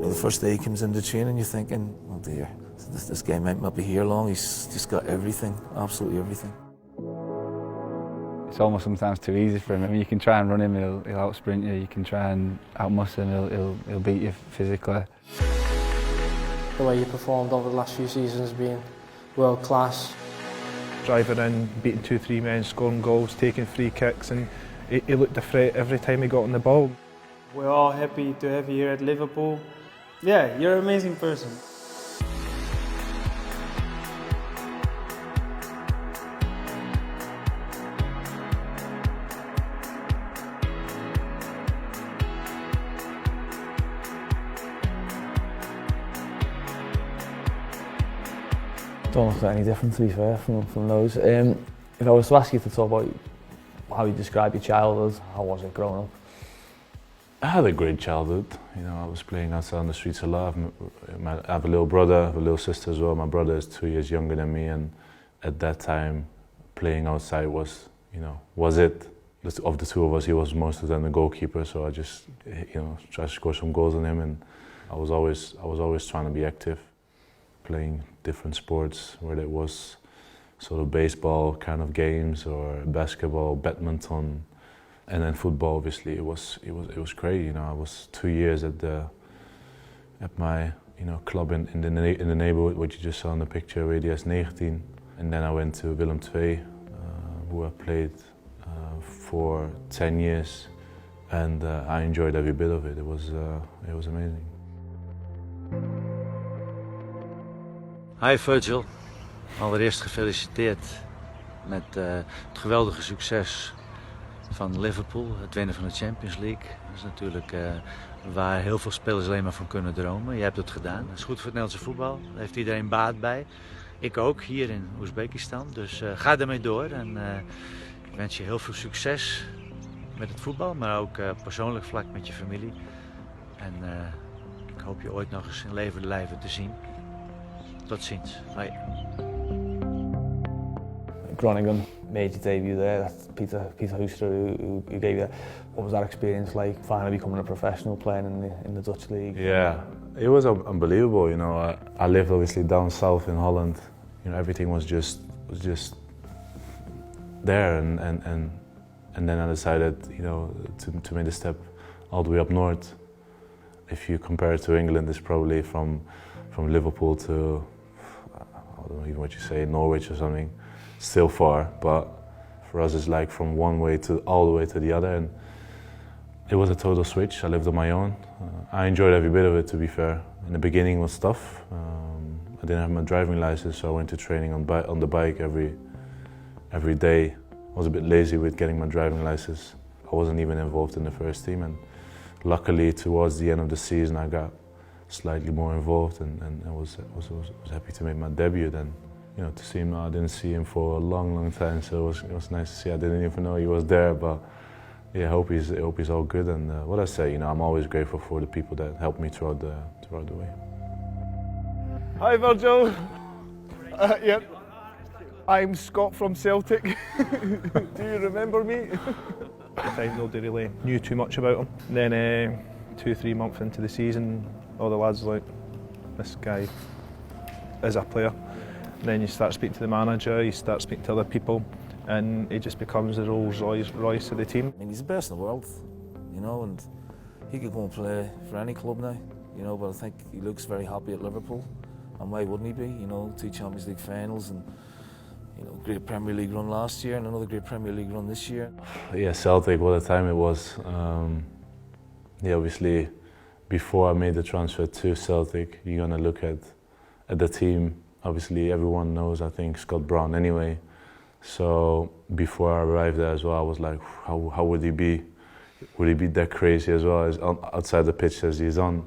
You know, the first day he comes into training, you're thinking, oh dear, this guy might not be here long. He's just got everything, absolutely everything. It's almost sometimes too easy for him. I mean, you can try and run him, he'll out-sprint you. You can try and out-muscle him, he'll beat you physically. The way he performed over the last few seasons has been world class. Driving in, beating 2-3 men, scoring goals, taking free kicks, and he looked a threat every time he got on the ball. We're all happy to have you here at Liverpool. Yeah, you're an amazing person. Don't look any different, to be fair, from those. If I was to ask you to talk about how you describe your childhood, how was it growing up? I had a great childhood. You know, I was playing outside on the streets a lot. I have a little brother, I have a little sister as well. My brother is 2 years younger than me, and at that time, playing outside was, you know, was it. Of the two of us, he was most of the time the goalkeeper, so I just, you know, tried to score some goals on him, and I was always trying to be active, playing different sports, whether it was sort of baseball kind of games or basketball, badminton, and then football. Obviously, it was great. You know, I was 2 years at my club in the neighborhood, what you just saw in the picture, Radius 19, and then I went to Willem II, who I played for 10 years, and I enjoyed every bit of it. It was amazing. Hi Virgil, allereerst gefeliciteerd met het geweldige succes van Liverpool, het winnen van de Champions League. Dat is natuurlijk waar heel veel spelers alleen maar van kunnen dromen. Je hebt het gedaan. Dat is goed voor het Nederlandse voetbal, daar heeft iedereen baat bij. Ik ook, hier in Oezbekistan. Dus ga ermee door en ik wens je heel veel succes met het voetbal, maar ook persoonlijk vlak met je familie. En ik hoop je ooit nog eens in levende lijven te zien. Tot ziens. Hoi. Groningen made your debut there. That's Peter Hoekstra who gave you that. What was that experience like, finally becoming a professional playing in the Dutch league? Yeah, it was unbelievable. You know, I lived obviously down south in Holland. You know, everything was just there, and then I decided, you know, to make the step all the way up north. If you compare it to England, it's probably from Liverpool to, I don't know even what you say, Norwich or something. Still far, but for us it's like from one way to all the way to the other, and it was a total switch. I lived on my own. I enjoyed every bit of it, to be fair. In the beginning it was tough. I didn't have my driving license, so I went to training on the bike every day. I was a bit lazy with getting my driving license. I wasn't even involved in the first team, and luckily towards the end of the season I got slightly more involved, and I was happy to make my debut then. You know, to see him, I didn't see him for a long time, so it was nice to see. I didn't even know he was there, but yeah, I hope he's all good. And what I say, you know, I'm always grateful for the people that helped me throughout the way. Hi Virgil. Yep. I'm Scott from Celtic. Do you remember me? At the time, nobody really knew too much about him. Then 2-3 months into the season, all the lads were like, this guy is a player. And then you start speaking to the manager, you start speaking to other people, and it just becomes the Rolls Royce of the team. I mean, he's the best in the world, you know, and he could go and play for any club now, you know, but I think he looks very happy at Liverpool, and why wouldn't he be? You know, 2 Champions League finals, and you know, great Premier League run last year, and another great Premier League run this year. Yeah, Celtic, what a time it was. Yeah, obviously, before I made the transfer to Celtic, you're gonna look at the team. Obviously, everyone knows, I think, Scott Brown anyway. So before I arrived there as well, I was like, how would he be? Would he be that crazy as well as outside the pitch as he's on?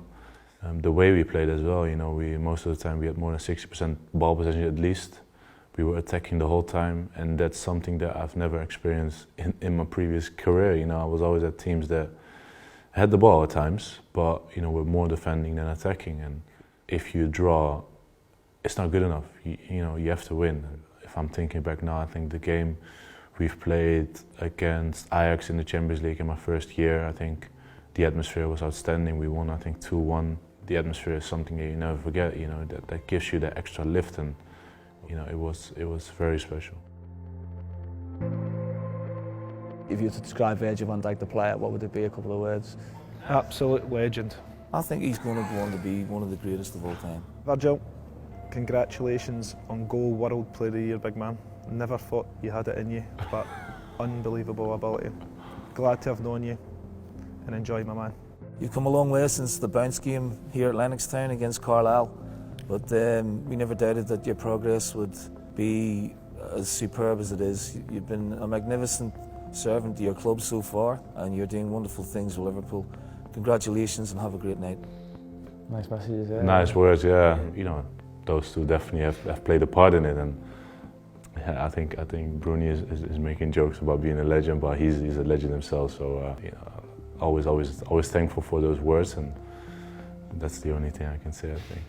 The way we played as well, you know, most of the time we had more than 60% ball possession at least. We were attacking the whole time, and that's something that I've never experienced in my previous career. You know, I was always at teams that had the ball at times, but you know, were more defending than attacking. And if you draw, it's not good enough. You know, you have to win. If I'm thinking back now, I think the game we've played against Ajax in the Champions League in my first year, I think the atmosphere was outstanding. We won, I think, 2-1 the atmosphere is something that you never forget, you know, that gives you that extra lift, and you know, it was very special. If you were to describe Virgil van Dijk, the player, what would it be? A couple of words. Absolute legend. I think he's going to go on to be one of the greatest of all time. Virgil, congratulations on Goal World Player of the Year, big man. Never thought you had it in you, but unbelievable ability. Glad to have known you, and enjoy, my man. You've come a long way since the bounce game here at Lennoxtown against Carlisle, but we never doubted that your progress would be as superb as it is. You've been a magnificent servant to your club so far, and you're doing wonderful things with Liverpool. Congratulations and have a great night. Nice messages. Yeah. Nice words, yeah. You know, those two definitely have played a part in it, and yeah, I think Bruni is making jokes about being a legend, but he's a legend himself. So you know, always thankful for those words, and that's the only thing I can say, I think.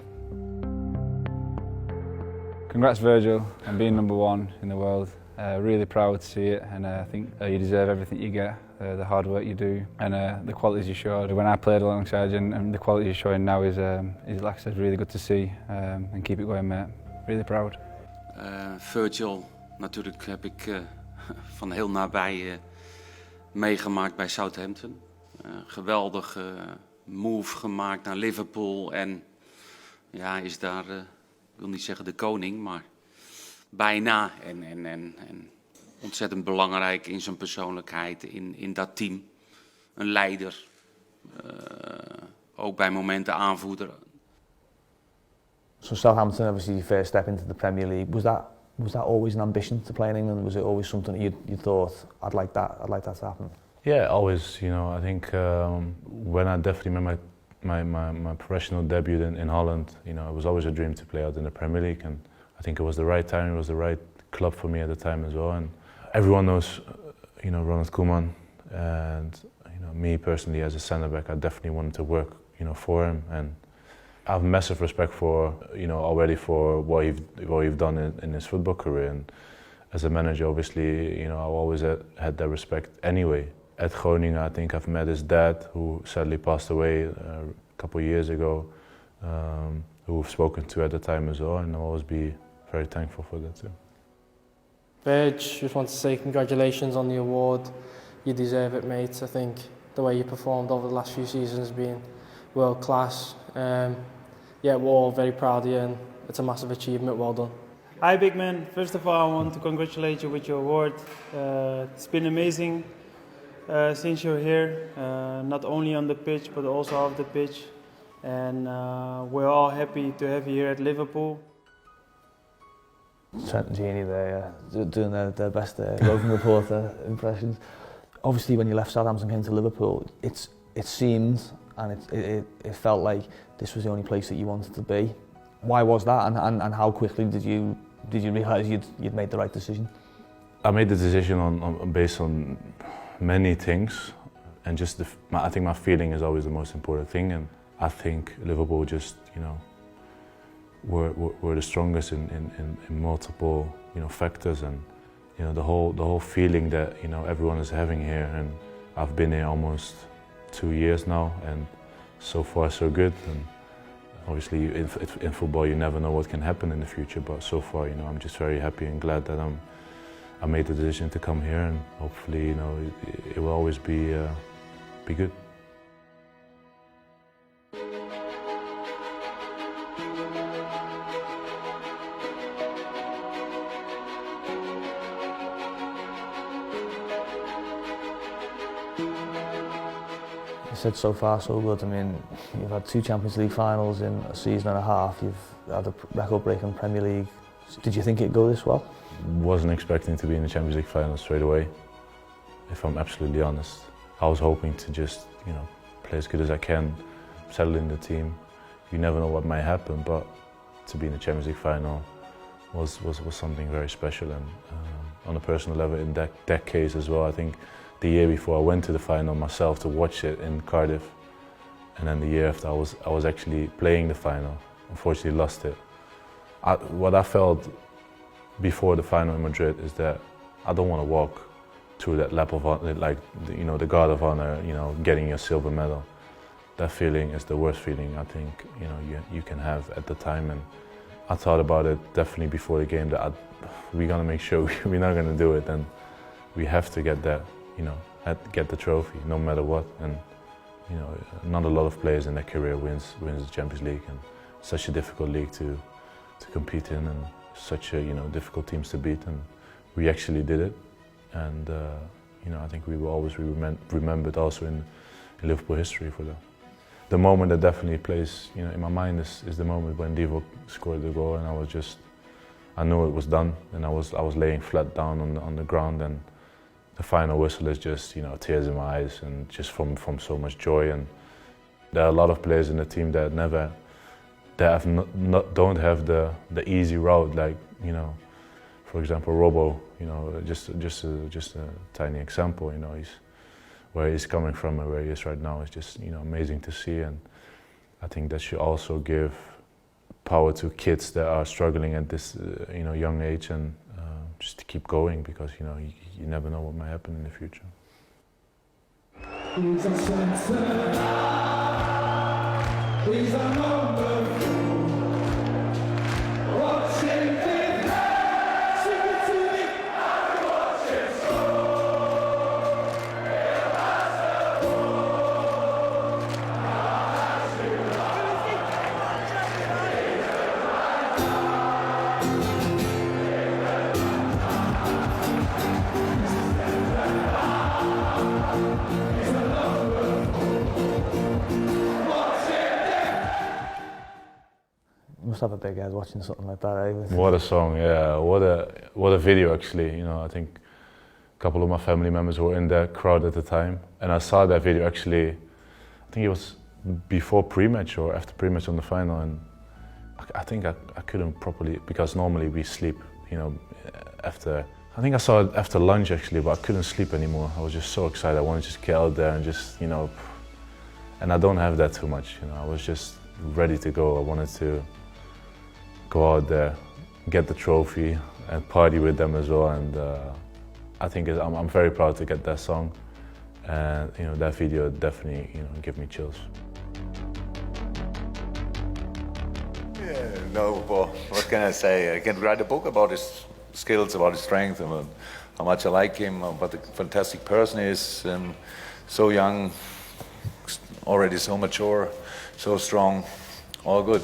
Congrats, Virgil, on being #1 in the world. Really proud to see it, and I think you deserve everything you get, the hard work you do, and the qualities you showed when I played alongside you, and the quality you're showing now is like I said, really good to see, and keep it going, mate. Really proud. Virgil, natuurlijk heb ik van heel nabij meegemaakt bij Southampton. Geweldige move gemaakt naar Liverpool en ja, is daar, ik wil niet zeggen de koning, maar bijna en ontzettend belangrijk in zijn persoonlijkheid, in dat team. Een leider, ook bij momenten aanvoerder. So Southampton, obviously your first step into the Premier League, was that always an ambition to play in England? Was it always something you thought, I'd like that to happen? Yeah, always. You know, I think when I definitely made my professional debut in Holland, you know, it was always a dream to play out in the Premier League, and I think it was the right time. It was the right club for me at the time as well. And everyone knows, you know, Ronald Koeman, and you know, me personally as a centre back, I definitely wanted to work, you know, for him. And I have massive respect for, you know, already for what he's done in his football career. And as a manager, obviously, you know, I've always had that respect anyway. At Groningen, I think I've met his dad, who sadly passed away a couple of years ago, who I've spoken to at the time as well, and I'll always be very thankful for that too. Virg, just want to say congratulations on the award. You deserve it, mate. I think the way you performed over the last few seasons has been world class. Yeah, we're all very proud of you, and it's a massive achievement. Well done. Hi, big man. First of all, I want to congratulate you with your award. It's been amazing since you're here, not only on the pitch but also off the pitch. And we're all happy to have you here at Liverpool. Trent and Genie there, doing their best roving reporter impressions. Obviously, when you left Southampton and came to Liverpool, it seemed and it felt like this was the only place that you wanted to be. Why was that, and how quickly did you realise you'd made the right decision? I made the decision based on many things, and just I think my feeling is always the most important thing, and I think Liverpool just, you know, were the strongest in multiple, you know, factors, and you know, the whole feeling that, you know, everyone is having here. And I've been here almost 2 years now, and so far so good. And obviously in football you never know what can happen in the future, but so far, you know, I'm just very happy and glad that I made the decision to come here, and hopefully, you know, it will always be good. You said so far so good. I mean, you've had 2 Champions League finals in a season and a half. You've had a record-breaking Premier League. Did you think it'd go this well? Wasn't expecting to be in the Champions League final straight away, if I'm absolutely honest. I was hoping to just, you know, play as good as I can, settle in the team. You never know what might happen, but to be in the Champions League final was something very special. And on a personal level, in that case as well, I think the year before I went to the final myself to watch it in Cardiff, and then the year after I was actually playing the final. Unfortunately lost it. What I felt before the final in Madrid is that I don't want to walk through that lap of honor, like, you know, the guard of honor, you know, getting your silver medal. that feeling is the worst feeling I think you can have at the time. And I thought about it definitely before the game that we're gonna make sure we're not gonna do it, and we have to get that, get the trophy no matter what. And not a lot of players in their career wins the Champions League, and such a difficult league to compete in, and such a difficult teams to beat, and we actually did it. And I think we will always be remembered also in Liverpool history for that. The moment that definitely plays in my mind is the moment when Divo scored the goal, and I knew it was done, and I was laying flat down on the ground, and the final whistle is just tears in my eyes, and just from so much joy. And there are a lot of players in the team that don't have the easy route, like for example Robo, just a tiny example, where he's coming from and where he is right now is just amazing to see. And I think that should also give power to kids that are struggling at this young age, and just to keep going, because you never know what might happen in the future. You must have a big head watching something like that, eh? What a song, yeah. What a video, actually. I think a couple of my family members were in that crowd at the time, and I saw that video actually. I think it was before pre-match or after pre-match on the final, and I think I couldn't properly, because normally we sleep, after. I think I saw it after lunch actually, but I couldn't sleep anymore. I was just so excited. I wanted to just get out there and just, and I don't have that too much. I was just ready to go. I wanted to go out there, get the trophy, and party with them as well. And I think I'm very proud to get that song, and that video definitely gave me chills. Yeah, no, well, what can I say? I can write a book about his skills, about his strength, and how much I like him, what a fantastic person he is, and so young, already so mature, so strong, all good.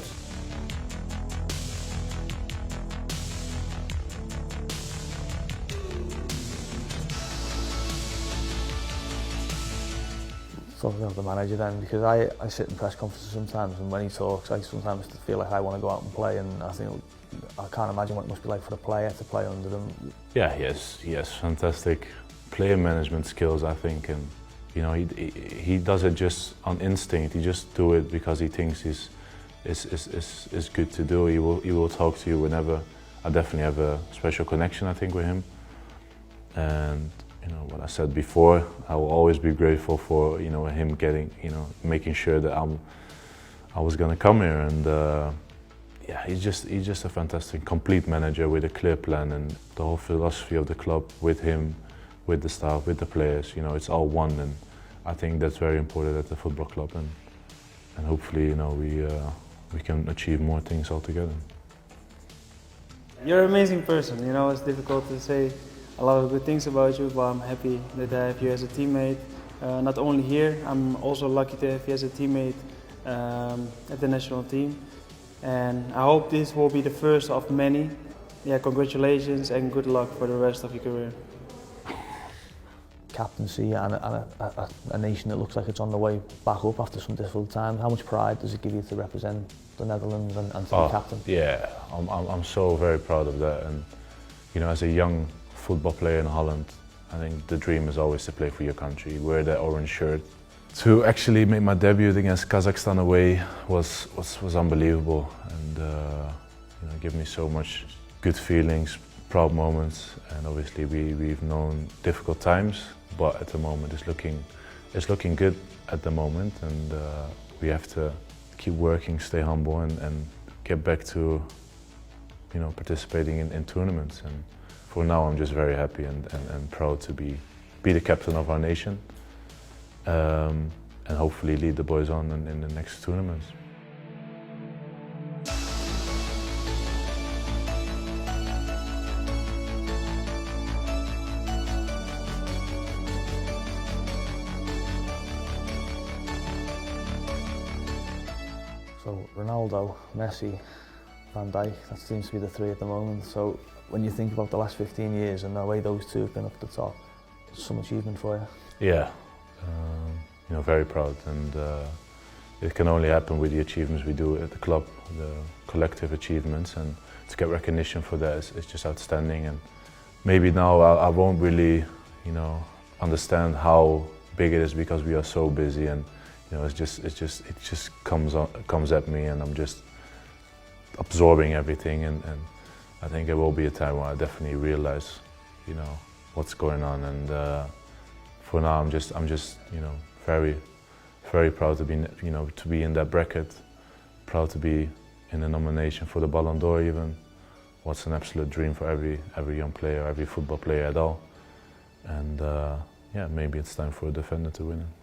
Talking of the manager then, because I sit in press conferences sometimes, and when he talks I sometimes feel like I want to go out and play, and I can't imagine what it must be like for a player to play under them. Yeah, he has fantastic player management skills, I think, and he does it just on instinct. He just do it because he thinks is good to do. He will talk to you whenever. I definitely have a special connection, I think, with him. And what I said before, I will always be grateful for him making sure that I was gonna come here. And yeah, he's just a fantastic, complete manager with a clear plan, and the whole philosophy of the club with him, with the staff, with the players. It's all one, and I think that's very important at the football club. And hopefully, we can achieve more things all together. You're an amazing person. It's difficult to say a lot of good things about you, but I'm happy that I have you as a teammate. Not only here, I'm also lucky to have you as a teammate at the national team. And I hope this will be the first of many. Yeah, congratulations and good luck for the rest of your career. Captaincy and a nation that looks like it's on the way back up after some difficult times. How much pride does it give you to represent the Netherlands and to be captain? Yeah, I'm so very proud of that. And as a young football player in Holland, I think the dream is always to play for your country, wear that orange shirt. To actually make my debut against Kazakhstan away was unbelievable, and give me so much good feelings, proud moments. And obviously we've known difficult times, but at the moment it's looking good at the moment, and we have to keep working, stay humble, and get back to participating in tournaments. And for now, I'm just very happy and proud to be the captain of our nation. And hopefully lead the boys on in the next tournaments. So Ronaldo, Messi, Van Dijk, that seems to be the three at the moment. So when you think about the last 15 years and the way those two have been up at the top, it's some achievement for you. Yeah, you know, very proud, and it can only happen with the achievements we do at the club, the collective achievements, and to get recognition for that is just outstanding. And maybe now I won't really, you know, understand how big it is because we are so busy, and you know, it just comes at me, and I'm just absorbing everything. And I think there will be a time where I definitely realize, you know, what's going on. And for now, I'm just, you know, very proud to be, you know, to be in that bracket. Proud to be in the nomination for the Ballon d'Or even. What's an absolute dream for every young player, every football player at all. And yeah, maybe it's time for a defender to win it.